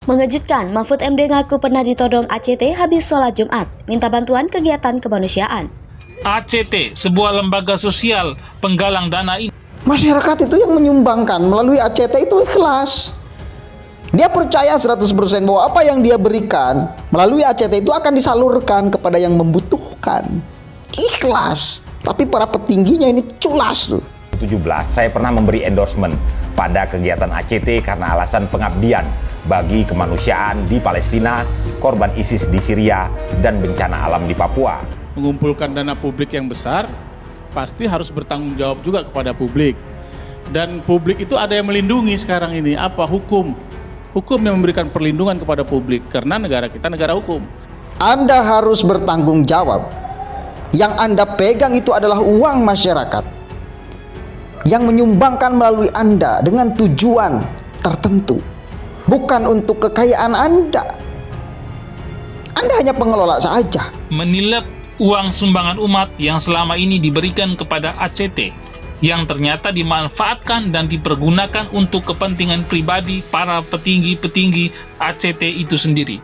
Mengejutkan, Mahfud MD ngaku pernah ditodong ACT habis sholat Jumat, minta bantuan kegiatan kemanusiaan. ACT, sebuah lembaga sosial penggalang dana ini. Masyarakat itu yang menyumbangkan melalui ACT itu ikhlas. Dia percaya 100% bahwa apa yang dia berikan melalui ACT itu akan disalurkan kepada yang membutuhkan. Ikhlas. Tapi para petingginya ini culas tuh. 17 saya pernah memberi endorsement pada kegiatan ACT karena alasan pengabdian bagi kemanusiaan di Palestina, korban ISIS di Syria, dan bencana alam di Papua. Mengumpulkan dana publik yang besar pasti harus bertanggung jawab juga kepada publik. Dan publik itu ada yang melindungi sekarang ini, apa? Hukum yang memberikan perlindungan kepada publik, karena negara kita negara hukum. Anda harus bertanggung jawab. Yang Anda pegang itu adalah uang masyarakat yang menyumbangkan melalui Anda dengan tujuan tertentu, bukan untuk kekayaan Anda. Anda hanya pengelola saja. Menilai uang sumbangan umat yang selama ini diberikan kepada ACT yang ternyata dimanfaatkan dan dipergunakan untuk kepentingan pribadi para petinggi-petinggi ACT itu sendiri.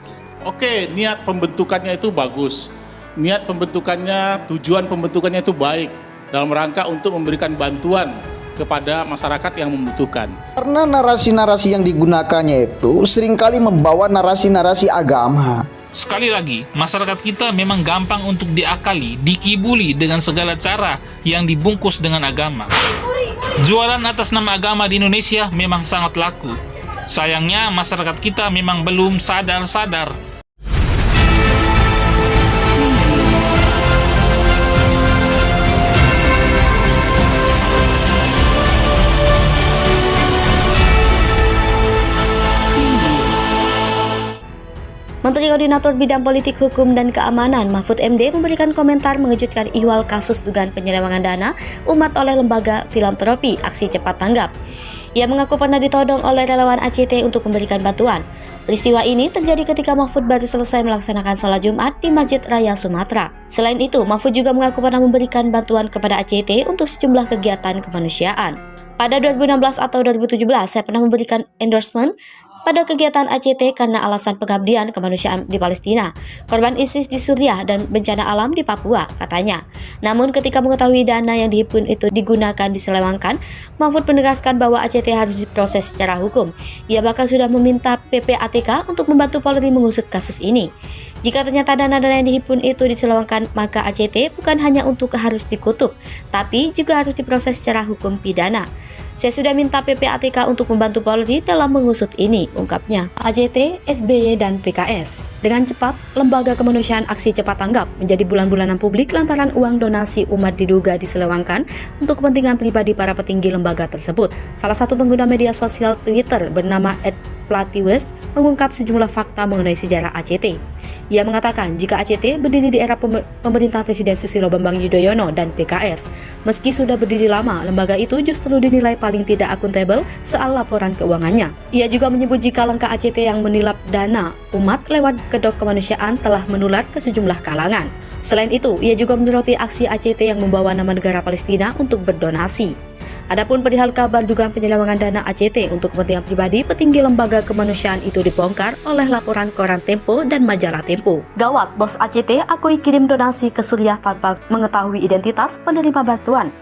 Oke, niat pembentukannya itu bagus. Niat pembentukannya, tujuan pembentukannya itu baik dalam rangka untuk memberikan bantuan kepada masyarakat yang membutuhkan. Karena narasi-narasi yang digunakannya itu seringkali membawa narasi-narasi agama. Sekali lagi, masyarakat kita memang gampang untuk diakali, dikibuli dengan segala cara yang dibungkus dengan agama. Jualan atas nama agama di Indonesia memang sangat laku. Sayangnya masyarakat kita memang belum sadar-sadar. Menteri Koordinator Bidang Politik, Hukum, dan Keamanan Mahfud MD memberikan komentar mengejutkan ihwal kasus dugaan penyelewengan dana umat oleh lembaga filantropi Aksi Cepat Tanggap. Ia mengaku pernah ditodong oleh relawan ACT untuk memberikan bantuan. Peristiwa ini terjadi ketika Mahfud baru selesai melaksanakan sholat Jumat di Masjid Raya Sumatera. Selain itu, Mahfud juga mengaku pernah memberikan bantuan kepada ACT untuk sejumlah kegiatan kemanusiaan. Pada 2016 atau 2017, saya pernah memberikan endorsement pada kegiatan ACT karena alasan pengabdian kemanusiaan di Palestina, korban ISIS di Suriah, dan bencana alam di Papua, katanya. Namun ketika mengetahui dana yang dihimpun itu digunakan diselewengkan, Mahfud menegaskan bahwa ACT harus diproses secara hukum. Ia bahkan sudah meminta PPATK untuk membantu Polri mengusut kasus ini. Jika ternyata dana-dana yang dihimpun itu diselewengkan, maka ACT bukan hanya untuk harus dikutuk, tapi juga harus diproses secara hukum pidana. Saya sudah minta PPATK untuk membantu Polri dalam mengusut ini, ungkapnya. ACT, SBY, dan PKS. Dengan cepat, Lembaga Kemanusiaan Aksi Cepat Tanggap menjadi bulan-bulanan publik lantaran uang donasi umat diduga diselewengkan untuk kepentingan pribadi para petinggi lembaga tersebut. Salah satu pengguna media sosial Twitter bernama @Platiwes mengungkap sejumlah fakta mengenai sejarah ACT. Ia mengatakan jika ACT berdiri di era pemerintahan Presiden Susilo Bambang Yudhoyono dan PKS, meski sudah berdiri lama, lembaga itu justru dinilai paling tidak akuntabel soal laporan keuangannya. Ia juga menyebut jika langkah ACT yang menilap dana umat lewat kedok kemanusiaan telah menular ke sejumlah kalangan. Selain itu, ia juga menyoroti aksi ACT yang membawa nama negara Palestina untuk berdonasi. Adapun perihal kabar dugaan penyelewengan dana ACT untuk kepentingan pribadi, petinggi lembaga kemanusiaan itu dibongkar oleh laporan koran Tempo dan majalah Tempo. Gawat, bos ACT akui kirim donasi ke Suriah tanpa mengetahui identitas penerima bantuan.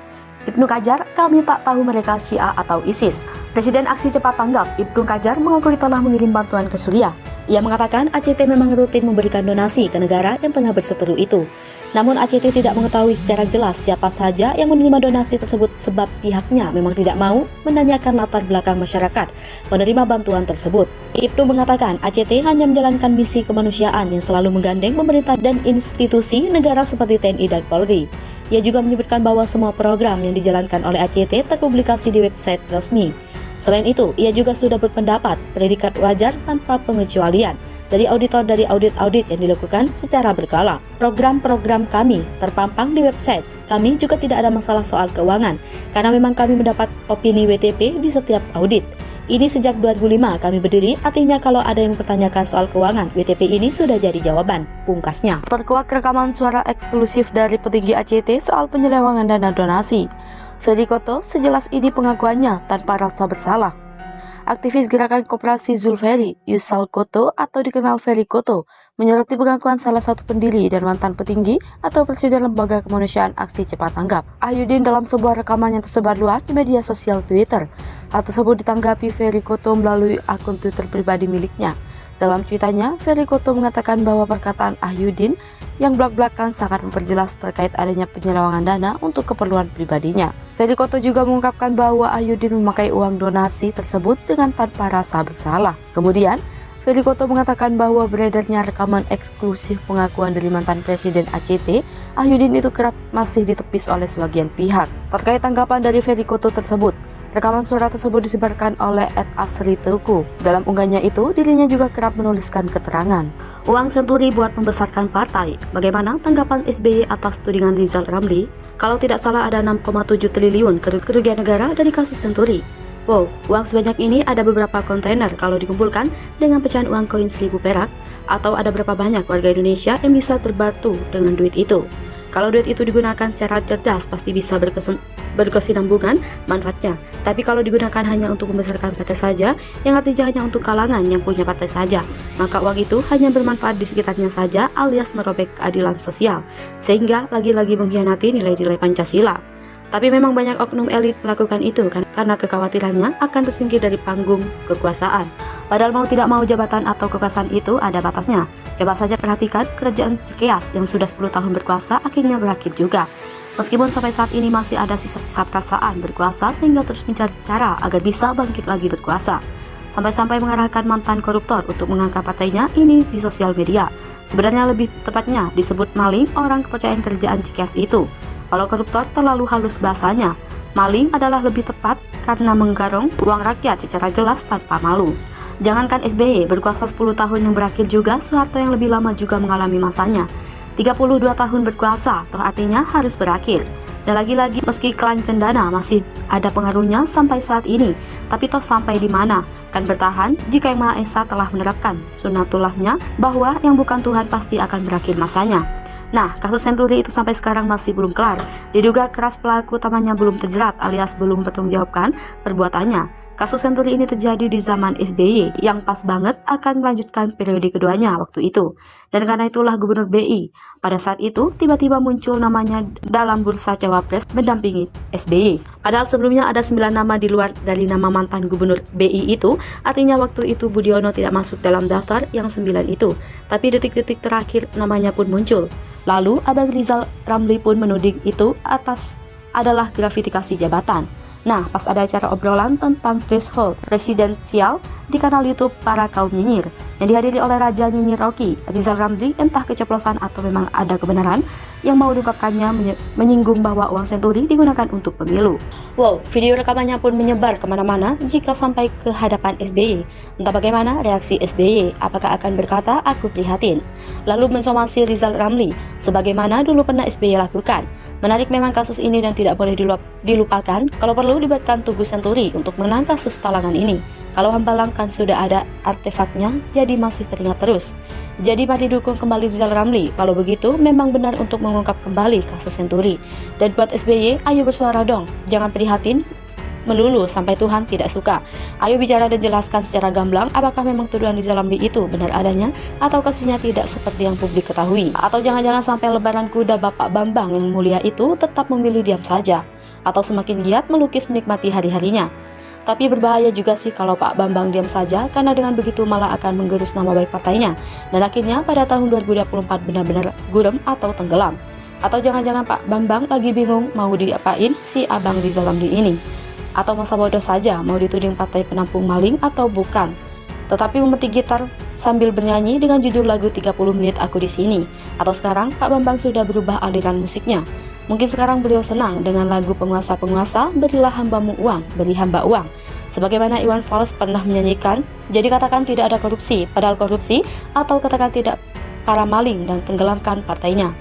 Ibnu Kajar, kami tak tahu mereka Syiah atau ISIS. Presiden Aksi Cepat Tanggap, Ibnu Kajar, mengakui telah mengirim bantuan ke Suriah. Ia mengatakan ACT memang rutin memberikan donasi ke negara yang tengah berseteru itu. Namun ACT tidak mengetahui secara jelas siapa saja yang menerima donasi tersebut sebab pihaknya memang tidak mau menanyakan latar belakang masyarakat penerima bantuan tersebut. Ibnu mengatakan ACT hanya menjalankan misi kemanusiaan yang selalu menggandeng pemerintah dan institusi negara seperti TNI dan Polri. Ia juga menyebutkan bahwa semua program yang dijalankan oleh ACT terpublikasi di website resmi. Selain itu, ia juga sudah berpendapat predikat wajar tanpa pengecualian dari auditor dari audit-audit yang dilakukan secara berkala. Program-program kami terpampang di website. Kami juga tidak ada masalah soal keuangan, karena memang kami mendapat opini WTP di setiap audit. Ini sejak 2005 kami berdiri, artinya kalau ada yang mempertanyakan soal keuangan, WTP ini sudah jadi jawaban, pungkasnya. Terkuak rekaman suara eksklusif dari petinggi ACT soal penyelewengan dana donasi. Ferry Koto sejelas ini pengakuannya tanpa rasa bersalah. Aktivis gerakan koperasi Zulferi, Yusal Koto atau dikenal Ferry Koto, menyoroti pengakuan salah satu pendiri dan mantan petinggi atau presiden lembaga kemanusiaan Aksi Cepat Tanggap, Ahyudin, dalam sebuah rekaman yang tersebar luas di media sosial Twitter. Hal tersebut ditanggapi Ferry Koto melalui akun Twitter pribadi miliknya. Dalam cuitannya, Ferry Koto mengatakan bahwa perkataan Ahyudin yang belak-belakan sangat memperjelas terkait adanya penyelewengan dana untuk keperluan pribadinya. Ferry Koto juga mengungkapkan bahwa Ahyudin memakai uang donasi tersebut dengan tanpa rasa bersalah. Kemudian, Ferry Koto mengatakan bahwa beredarnya rekaman eksklusif pengakuan dari mantan Presiden ACT, Ahyudin itu kerap masih ditepis oleh sebagian pihak. Terkait tanggapan dari Ferry Koto tersebut, rekaman suara tersebut disebarkan oleh @asriteku. Dalam unggahnya itu, dirinya juga kerap menuliskan keterangan. Uang senturi buat membesarkan partai. Bagaimana tanggapan SBY atas tudingan Rizal Ramli? Kalau tidak salah ada 6,7 triliun kerugian negara dari kasus senturi. Wow, uang sebanyak ini ada beberapa kontainer kalau dikumpulkan dengan pecahan uang koin 1000 perak, atau ada berapa banyak warga Indonesia yang bisa terbantu dengan duit itu. Kalau duit itu digunakan secara cerdas pasti bisa berkesinambungan manfaatnya. Tapi kalau digunakan hanya untuk membesarkan partai saja, yang artinya hanya untuk kalangan yang punya partai saja, maka uang itu hanya bermanfaat di sekitarnya saja alias merobek keadilan sosial, sehingga lagi-lagi mengkhianati nilai-nilai Pancasila. Tapi memang banyak oknum elit melakukan itu kan karena kekhawatirannya akan tersingkir dari panggung kekuasaan. Padahal mau tidak mau jabatan atau kekuasaan itu ada batasnya. Coba saja perhatikan kerajaan Cikeas yang sudah 10 tahun berkuasa akhirnya berakhir juga. Meskipun sampai saat ini masih ada sisa-sisa perasaan berkuasa sehingga terus mencari cara agar bisa bangkit lagi berkuasa. Sampai-sampai mengarahkan mantan koruptor untuk mengangkat partainya ini di sosial media. Sebenarnya lebih tepatnya disebut maling orang kepercayaan kerajaan Cikeas itu. Kalau koruptor terlalu halus bahasanya, maling adalah lebih tepat karena menggarong uang rakyat secara jelas tanpa malu. Jangankan SBY berkuasa 10 tahun yang berakhir juga, Soeharto yang lebih lama juga mengalami masanya. 32 tahun berkuasa, toh artinya harus berakhir. Dan lagi-lagi meski klan cendana masih ada pengaruhnya sampai saat ini, tapi toh sampai di mana? Kan bertahan jika Yang Maha Esa telah menerapkan sunnatullahnya bahwa yang bukan Tuhan pasti akan berakhir masanya. Nah, kasus senturi itu sampai sekarang masih belum kelar. Diduga keras pelaku utamanya belum terjerat alias belum bertanggungjawabkan perbuatannya. Kasus senturi ini terjadi di zaman SBY yang pas banget akan melanjutkan periode keduanya waktu itu. Dan karena itulah Gubernur BI pada saat itu tiba-tiba muncul namanya dalam bursa cawapres mendampingi SBY. Padahal sebelumnya ada 9 nama di luar dari nama mantan Gubernur BI itu, artinya waktu itu Budiono tidak masuk dalam daftar yang 9 itu. Tapi detik-detik terakhir namanya pun muncul. Lalu Abang Rizal Ramli pun menuding itu adalah gratifikasi jabatan. Nah, pas ada acara obrolan tentang threshold presidensial di kanal YouTube Para Kaum Nyinyir yang dihadiri oleh Raja Nyinyir Rocky, Rizal Ramli entah keceplosan atau memang ada kebenaran yang mau diungkapkannya menyinggung bahwa uang senturi digunakan untuk pemilu. Wow, video rekamannya pun menyebar kemana-mana jika sampai ke hadapan SBY. Entah bagaimana reaksi SBY, apakah akan berkata aku prihatin, lalu mensomasi Rizal Ramli sebagaimana dulu pernah SBY lakukan. Menarik memang kasus ini dan tidak boleh dilupakan. Kalau perlu dibuatkan tugu senturi untuk menang kasus talangan ini. Kalau Hambalang kan sudah ada artefaknya, jadi masih teringat terus. Jadi mari dukung kembali Rizal Ramli. Kalau begitu memang benar untuk mengungkap kembali kasus senturi. Dan buat SBY, ayo bersuara dong. Jangan prihatin melulu sampai Tuhan tidak suka. Ayo bicara dan jelaskan secara gamblang apakah memang tuduhan Rizal Ramli itu benar adanya atau kasusnya tidak seperti yang publik ketahui. Atau jangan-jangan sampai lebaran kuda Bapak Bambang yang mulia itu tetap memilih diam saja atau semakin giat melukis menikmati hari-harinya. Tapi berbahaya juga sih kalau Pak Bambang diam saja, karena dengan begitu malah akan menggerus nama baik partainya dan akhirnya pada tahun 2024 benar-benar gurem atau tenggelam. Atau jangan-jangan Pak Bambang lagi bingung mau diapain si Abang Rizal Ramli ini. Atau masa bodoh saja mau dituding partai penampung maling atau bukan. Tetapi memetik gitar sambil bernyanyi dengan judul lagu 30 menit aku di sini. Atau sekarang Pak Bambang sudah berubah aliran musiknya. Mungkin sekarang beliau senang dengan lagu penguasa-penguasa, berilah hambamu uang, beri hamba uang. Sebagaimana Iwan Fals pernah menyanyikan, jadi katakan tidak ada korupsi, padahal korupsi, atau katakan tidak para maling dan tenggelamkan partainya.